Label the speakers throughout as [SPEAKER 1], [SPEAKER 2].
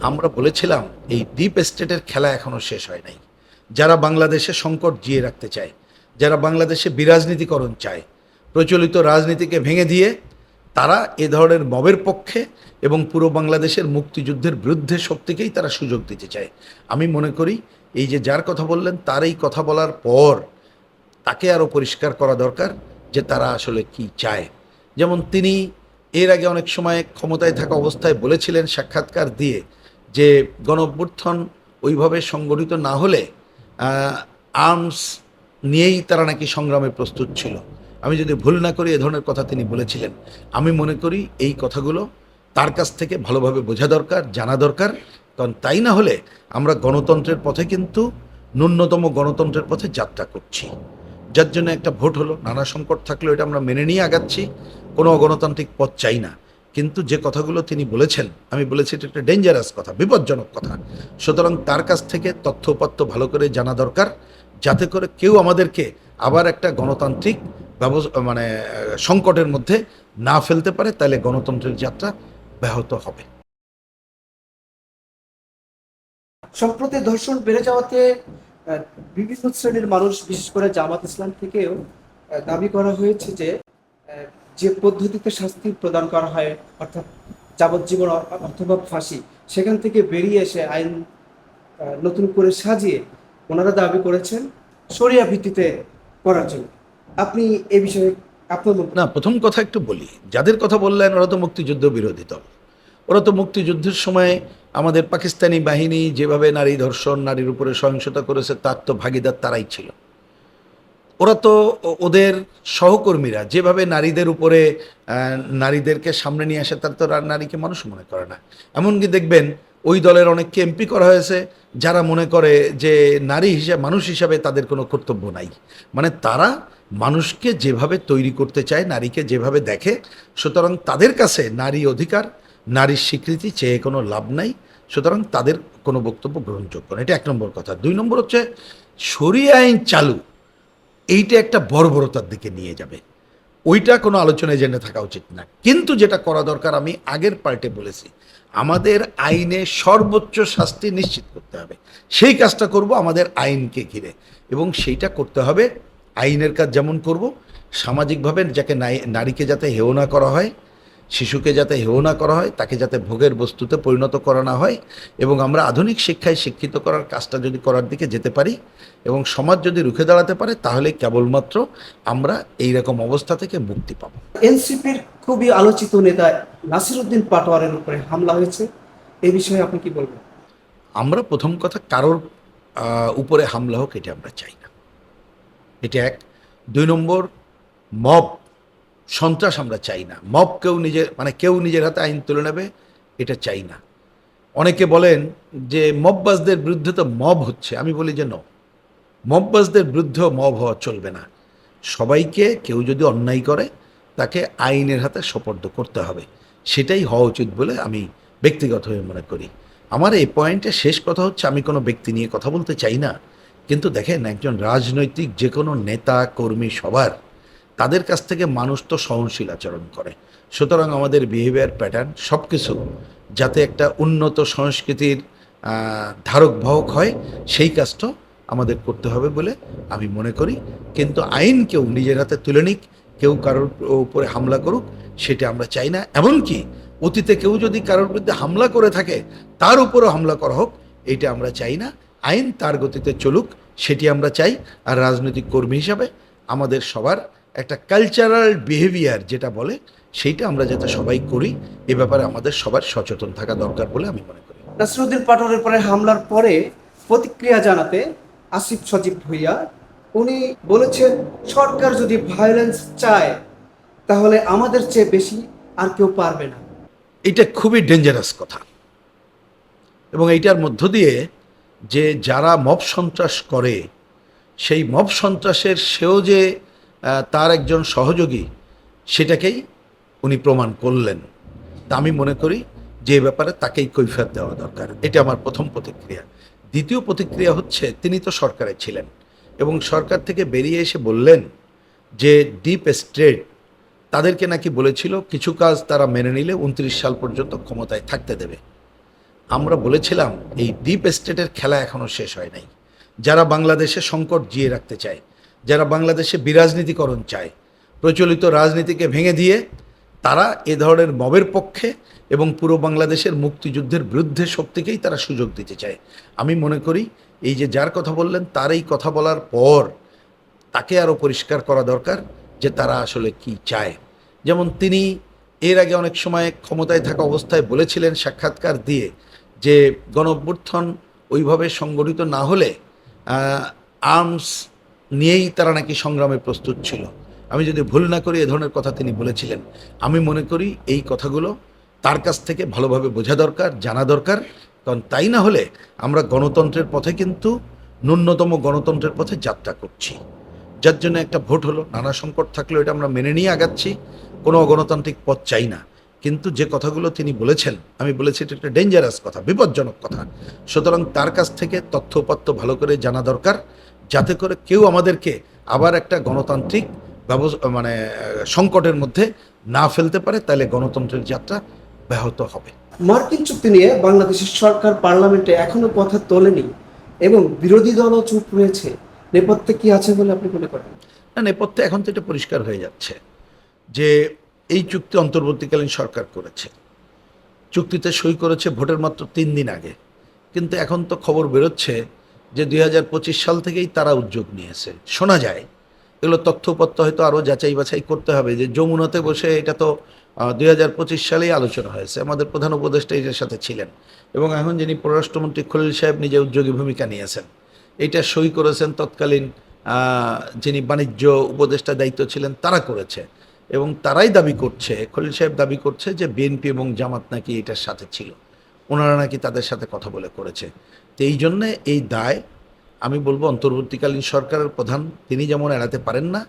[SPEAKER 1] আমরা বলেছিলাম এই ডিপ স্টেটের খেলা এখনো শেষ হয় নাই। যারা বাংলাদেশে সংকট জিয়ে রাখতে চায়, যারা বাংলাদেশে বিরাজনীতিকরণ চায়, প্রচলিত রাজনীতিকে ভেঙে দিয়ে তারা এ ধরনের মবের পক্ষে এবং পুরো বাংলাদেশের মুক্তিযুদ্ধের বিরুদ্ধে শক্তিকেই তারা সুযোগ দিতে চায়। আমি মনে করি এই যে যার কথা বললেন তার এই কথা বলার পর তাকে আরও পরিষ্কার করা দরকার যে তারা আসলে কি চায়। যেমন তিনি এর আগে অনেক সময় ক্ষমতায় থাকা অবস্থায় বলেছিলেন সাক্ষাৎকার দিয়ে যে গণঅভ্যুত্থান ওইভাবে সংগঠিত না হলে আর্মস নিয়েই তারা নাকি সংগ্রামে প্রস্তুত ছিল। আমি যদি ভুল না করি এ ধরনের কথা তিনি বলেছিলেন। আমি মনে করি এই কথাগুলো তার কাছ থেকে ভালোভাবে বোঝা দরকার, জানা দরকার। কারণ তাই না হলে আমরা গণতন্ত্রের পথে কিন্তু ন্যূনতম গণতন্ত্রের পথে যাত্রা করছি, যার জন্য একটা ভোট হলো, নানা সংকট থাকলেও এটা আমরা মেনে নিয়ে আগাচ্ছি, কোনো অগণতান্ত্রিক পথ চাই না। কিন্তু যে কথাগুলো তিনি বলেছেন, আমি বলেছি এটা একটা ডেঞ্জারাস কথা, বিপজ্জনক কথা। সুতরাং তার কাছ থেকে তথ্যপত্র ভালো করে জানা দরকার, যাতে করে কেউ আমাদেরকে আবার একটা গণতান্ত্রিক সংকটের মধ্যে না ফেলতে পারে, তাহলে গণতন্ত্রের যাত্রা ব্যাহত হবে।
[SPEAKER 2] সম্প্রতি ধর্ষণ বেড়ে যাওয়াতে বিভিন্ন শ্রেণীর মানুষ, বিশেষ করে জামাত ইসলাম থেকেও দাবি করা হয়েছে যে যে পদ্ধতিতে শাস্তি প্রদান করা হয়, অর্থাৎ যাবজ্জীবন অথবা ফাঁসি, সেখান থেকে বেরিয়ে এসে আইন নতুন করে সাজিয়ে ওনারা দাবি করেছেন শরিয়া ভিত্তিতে করার জন্য। আপনি এ বিষয়ে আপনার
[SPEAKER 1] না, প্রথম কথা একটু বলি, যাদের কথা বললেন ওরা তো মুক্তিযুদ্ধ বিরোধী দল। ওরা তো মুক্তিযুদ্ধের সময় আমাদের পাকিস্তানি বাহিনী যেভাবে নারী ধর্ষণ, নারীর উপরে সহিংসতা করেছে তার তো ভাগিদার তারাই ছিল। ওরা তো ওদের সহকর্মীরা যেভাবে নারীদের উপরে নারীদেরকে সামনে নিয়ে আসে, তার তো নারীকে মানুষ মনে করে না। এমনকি দেখবেন ওই দলের অনেককে এমপি করা হয়েছে যারা মনে করে যে নারী হিসাবে, মানুষ হিসাবে তাদের কোনো কর্তব্য নাই। মানে তারা মানুষকে যেভাবে তৈরি করতে চায়, নারীকে যেভাবে দেখে, সুতরাং তাদের কাছে নারী অধিকার, নারীর স্বীকৃতি চেয়ে কোনো লাভ নাই। সুতরাং তাদের কোনো বক্তব্য গ্রহণযোগ্য না। এটা এক নম্বর কথা। দুই নম্বর হচ্ছে শরিয়া আইন চালু, এইটা একটা বর্বরতার দিকে নিয়ে যাবে, ওইটা কোনো আলোচনা এজেন্ডা থাকা উচিত না। কিন্তু যেটা করা দরকার, আমি আগের পার্টে বলেছি, আমাদের আইনে সর্বোচ্চ শাস্তি নিশ্চিত করতে হবে। সেই কাজটা করব আমাদের আইনকে ঘিরে, এবং সেইটা করতে হবে আইনের কাজ যেমন করব, সামাজিকভাবে যাকে নারীকে যাতে হেয় না করা হয়, শিশুকে যাতে হেয় না করা হয়, তাকে যাতে ভোগের বস্তুতে পরিণত করা না হয়, এবং আমরা আধুনিক শিক্ষায় শিক্ষিত করার কাজটা যদি করার দিকে যেতে পারি এবং সমাজ যদি রুখে দাঁড়াতে পারে, তাহলে কেবলমাত্র আমরা এই রকম অবস্থা থেকে মুক্তি পাব।
[SPEAKER 2] এনসিপির খুবই আলোচিত নেতা নাসিরউদ্দিন পাটোয়ারের উপরে হামলা হয়েছে, এই বিষয়ে আপনি কি বলবেন?
[SPEAKER 1] আমরা প্রথম কথা, কারোর উপরে হামলা হোক এটা আমরা চাই না, এটা এক। দুই নম্বর, মব সন্ত্রাস আমরা চাই না। মব কেউ নিজের হাতে আইন তুলে নেবে, এটা চাই না। অনেকে বলেন যে মববাজদের বিরুদ্ধে তো মব হচ্ছে, আমি বলি যে মববাজদের বিরুদ্ধেও মব হওয়া চলবে না। সবাইকে, কেউ যদি অন্যায় করে তাকে আইনের হাতে সোপর্দ করতে হবে, সেটাই হওয়া উচিত বলে আমি ব্যক্তিগতভাবে মনে করি। আমার এই পয়েন্টে শেষ কথা হচ্ছে, আমি কোনো ব্যক্তি নিয়ে কথা বলতে চাই না, কিন্তু দেখেন একজন রাজনৈতিক যে কোনো নেতা কর্মী সবার, তাদের কাছ থেকে মানুষ তো সহনশীল আচরণ করে। সুতরাং আমাদের বিহেভিয়ার প্যাটার্ন সব কিছু যাতে একটা উন্নত সংস্কৃতির ধারক বাহক হয়, সেই কাজটা আমাদের করতে হবে বলে আমি মনে করি। কিন্তু আইন কেউ নিজের হাতে তুলে নিক, কেউ কারোর উপরে হামলা করুক, সেটা আমরা চাই না। এমনকি অতীতে কেউ যদি কারোর বিরুদ্ধে হামলা করে থাকে তার উপরও হামলা করা হোক, এটা আমরা চাই না। আইন তার গতিতে চলুক, সেটি আমরা চাই। আর রাজনৈতিক কর্মী হিসাবে আমাদের সবার একটা কালচারাল বিহেভিয়ার যেটা বলে, সেইটা আমরা যাতে সবাই করি, এ ব্যাপারে আমাদের সবার সচেতন থাকা দরকার বলে আমি মনে করি।
[SPEAKER 2] নাসিরউদ্দিন পাটোয়ারের উপরে হামলার পরে প্রতিক্রিয়া জানাতে আসিফ সজীব ভুঁইয়া উনি বলেছেন, সরকার যদি ভায়োলেন্স চায় তাহলে আমাদের চেয়ে বেশি আর কেউ পারবে না।
[SPEAKER 1] এটা খুবই ডেঞ্জারাস কথা, এবং এইটার মধ্য দিয়ে যে যারা মব সন্ত্রাস করে, সেই মব সন্ত্রাসের সেও যে তার একজন সহযোগী, সেটাকেই উনি প্রমাণ করলেন। তা আমি মনে করি যে ব্যাপারে তাকেই কৈফিয়ত দেওয়া দরকার। এটা আমার প্রথম প্রতিক্রিয়া। দ্বিতীয় প্রতিক্রিয়া হচ্ছে, তিনি তো সরকারে ছিলেন এবং সরকার থেকে বেরিয়ে এসে বললেন যে ডিপ স্টেট তাদেরকে নাকি বলেছিল কিছু কাজ তারা মেনে নিলে 29 সাল পর্যন্ত ক্ষমতায় থাকতে দেবে। আমরা বলেছিলাম এই ডিপ স্টেটের খেলা এখনো শেষ হয় নাই। যারা বাংলাদেশে সংকট জিয়ে রাখতে চায়, যারা বাংলাদেশে বিরাজনীতিকরণ চায়, প্রচলিত রাজনীতিকে ভেঙে দিয়ে তারা এ ধরনের মবের পক্ষে এবং পুরো বাংলাদেশের মুক্তিযুদ্ধের বিরুদ্ধে শক্তিকেই তারা সুযোগ দিতে চায়। আমি মনে করি এই যে যার কথা বললেন তার এই কথা বলার পর তাকে আরও পরিষ্কার করা দরকার যে তারা আসলে কি চায়। যেমন তিনি এর আগে অনেক সময় ক্ষমতায় থাকা অবস্থায় বলেছিলেন সাক্ষাৎকার দিয়ে যে গণঅভ্যুত্থান ওইভাবে সংগঠিত না হলে আর্মস নিয়েই তারা নাকি সংগ্রামে প্রস্তুত ছিল। আমি যদি ভুল না করি এ ধরনের কথা তিনি বলেছিলেন। আমি মনে করি এই কথাগুলো তার কাছ থেকে ভালোভাবে বোঝা দরকার, জানা দরকার, কারণ তাই না হলে আমরা গণতন্ত্রের পথে কিন্তু ন্যূনতম গণতন্ত্রের পথে যাত্রা করছি, যার জন্য একটা ভোট হলো, নানা সংকট থাকলেও এটা আমরা মেনে নিয়ে আগাচ্ছি, কোনো অগণতান্ত্রিক পথ চাই না। কিন্তু যে কথাগুলো তিনি বলেছেন, আমি বলেছি এটা একটা ডেঞ্জারাস কথা, বিপজ্জনক কথা। সুতরাং তার কাছ থেকে তথ্যপত্র ভালো করে জানা দরকার, যাতে করে কেউ আমাদেরকে আবার একটা গণতান্ত্রিক সংকটের মধ্যে না ফেলতে পারে, তাহলে গণতন্ত্রের যাত্রা ব্যাহত হবে।
[SPEAKER 2] মার্কিন চুক্তি নিয়ে বাংলাদেশের সরকার পার্লামেন্টে এখনো কথা তোলেনি এবং বিরোধী দলও চুপ রয়েছে। নেপথ্যে কি আছে বলে আপনি মনে করেন?
[SPEAKER 1] না, নেপথ্যে এখন তো এটা পরিষ্কার হয়ে যাচ্ছে যে এই চুক্তি অন্তর্বর্তীকালীন সরকার করেছে, চুক্তিতে সই করেছে ভোটের মাত্র 3 দিন আগে। কিন্তু এখন তো খবর বেরোচ্ছে যে 2025 সাল থেকেই তারা উদ্যোগ নিয়েছে। শোনা যায়, এগুলো তথ্যপত্র হয়তো আরও যাচাই বাছাই করতে হবে, যে যমুনাতে বসে এটা তো 2025 সালেই আলোচনা হয়েছে। আমাদের প্রধান উপদেষ্টা এটার সাথে ছিলেন এবং এখন যিনি পররাষ্ট্রমন্ত্রী খলিল সাহেব নিজে উদ্যোগী ভূমিকা নিয়েছেন, এটা সই করেছেন তৎকালীন যিনি বাণিজ্য উপদেষ্টা দায়িত্ব ছিলেন তারা করেছে। এবং তারাই দাবি করছে, খলিল সাহেব দাবি করছে যে বিএনপি এবং জামাত নাকি এটার সাথে ছিল, ওনারা নাকি তাদের সাথে কথা বলে করেছে। তো এই জন্যে এই দায় আমি বলবো অন্তর্বর্তীকালীন সরকারের প্রধান তিনি যেমন এড়াতে পারেন না,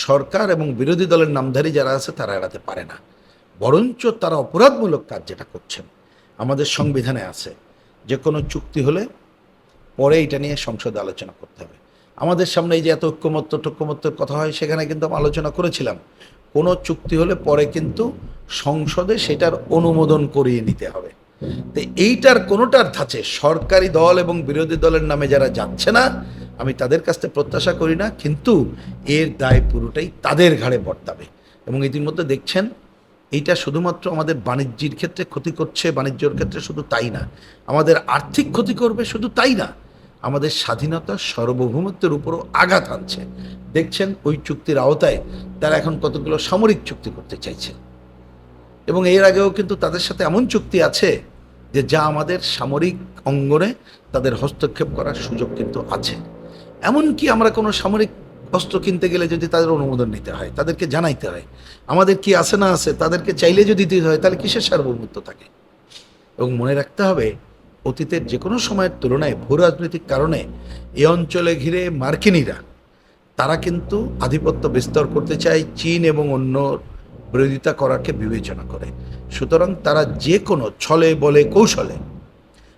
[SPEAKER 1] সরকার এবং বিরোধী দলের নামধারী যারা আছে তারা এড়াতে পারে না। বরঞ্চ তারা অপরাধমূলক কাজ যেটা করছেন, আমাদের সংবিধানে আছে যে কোনো চুক্তি হলে পরে এটা নিয়ে সংসদে আলোচনা করতে হবে। আমাদের সামনে এই যে এত ঐক্যমত্যের কথা হয়, সেখানে কিন্তু আমি আলোচনা করেছিলাম, কোনো চুক্তি হলে পরে কিন্তু সংসদে সেটার অনুমোদন করিয়ে নিতে হবে। তো এইটার কোনোটার ধাঁচে সরকারি দল এবং বিরোধী দলের নামে যারা যাচ্ছে না, আমি তাদের কাছ থেকে প্রত্যাশা করি না, কিন্তু এর দায় পুরোটাই তাদের ঘাড়ে বর্তাবে। এবং ইতিমধ্যে দেখছেন এইটা শুধুমাত্র আমাদের বাণিজ্যের ক্ষেত্রে ক্ষতি করছে, বাণিজ্যের ক্ষেত্রে শুধু তাই না, আমাদের আর্থিক ক্ষতি করবে, শুধু তাই না, আমাদের স্বাধীনতা সার্বভৌমত্বের উপরও আঘাত আনছে। দেখছেন ওই চুক্তির আওতায় তারা এখন কতগুলো সামরিক চুক্তি করতে চাইছে, এবং এর আগেও কিন্তু তাদের সাথে এমন চুক্তি আছে যে যা আমাদের সামরিক অঙ্গনে তাদের হস্তক্ষেপ করার সুযোগ কিন্তু আছে। এমনকি আমরা কোনো সামরিক অস্ত্র কিনতে গেলে যদি তাদের অনুমোদন নিতে হয়, তাদেরকে জানাইতে হয় আমাদের কি আছে না আছে, তাদেরকে চাইলে যদি দিতে হয়, তাহলে কিসের সার্বভৌমত্ব থাকে। এবং মনে রাখতে হবে, অতীতের যে কোনো সময়ের তুলনায় ভূ রাজনৈতিক কারণে এ অঞ্চলে ঘিরে মার্কিনীরা তারা কিন্তু আধিপত্য বিস্তার করতে চায়, চীন এবং অন্য বিরোধিতা করাকে বিবেচনা করে। সুতরাং তারা যে কোনো ছলে বলে কৌশলে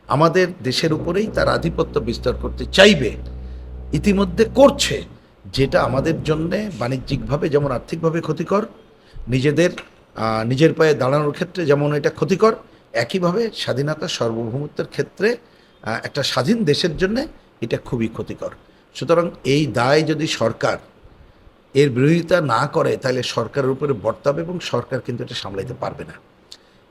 [SPEAKER 1] আমাদের দেশের উপরেই তার আধিপত্য বিস্তার করতে চাইবে, ইতিমধ্যে করছে, যেটা আমাদের জন্যে বাণিজ্যিকভাবে যেমন আর্থিকভাবে ক্ষতিকর, নিজের পায়ে দাঁড়ানোর ক্ষেত্রে যেমন এটা ক্ষতিকর, একইভাবে স্বাধীনতা সার্বভৌমত্বের ক্ষেত্রে একটা স্বাধীন দেশের জন্যে এটা খুবই ক্ষতিকর। সুতরাং এই দায় যদি সরকার এর বিরোধিতা না করে, তাহলে সরকারের উপরে বর্তাবে এবং সরকার কিন্তু এটা সামলাইতে পারবে না।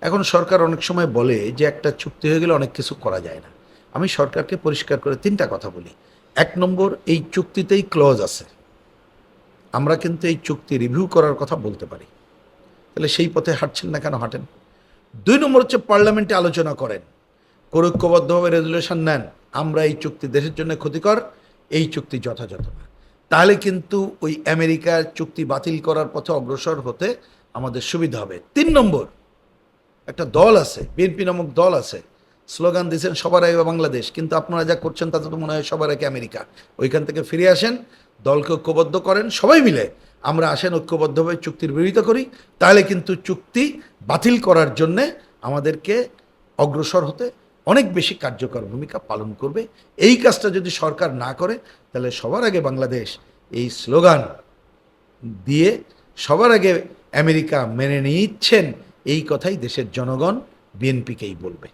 [SPEAKER 1] এখন সরকার অনেক সময় বলে যে একটা চুক্তি হয়ে গেলে অনেক কিছু করা যায় না। আমি সরকারকে পরিষ্কার করে 3টা কথা বলি। 1 নম্বর, এই চুক্তিতেই ক্লজ আছে, আমরা কিন্তু এই চুক্তি রিভিউ করার কথা বলতে পারি, তাহলে সেই পথে হাঁটছেন না কেন, হাঁটেন। 2 নম্বর হচ্ছে পার্লামেন্টে আলোচনা করেন, ঐক্যবদ্ধভাবে রেজুলেশন নেন, আমরা এই চুক্তি দেশের জন্য ক্ষতিকর, এই চুক্তি যথাযথ না, তাহলে কিন্তু ওই আমেরিকার চুক্তি বাতিল করার পথে অগ্রসর হতে আমাদের সুবিধা হবে। 3 নম্বর, একটা দল আছে, বিএনপি নামক দল আছে, স্লোগান দিয়েছেন সবার আগে বাংলাদেশ, কিন্তু আপনারা যা করছেন তাতে তো মনে হয় সবার আগে আমেরিকা। ওইখান থেকে ফিরে আসেন, দলকে ঐক্যবদ্ধ করেন, সবাই মিলে আমরা আসেন ঐক্যবদ্ধভাবে চুক্তির বিরোধিতা করি, তাহলে কিন্তু চুক্তি বাতিল করার জন্যে আমাদেরকে অগ্রসর হতে অনেক বেশি কার্যকর ভূমিকা পালন করবে। এই কাজটা যদি সরকার না করে, তাহলে সবার আগে বাংলাদেশ এই স্লোগান দিয়ে সবার আগে আমেরিকা মেনে নিচ্ছেন, এই কথাই দেশের জনগণ বিএনপিকেই বলবে।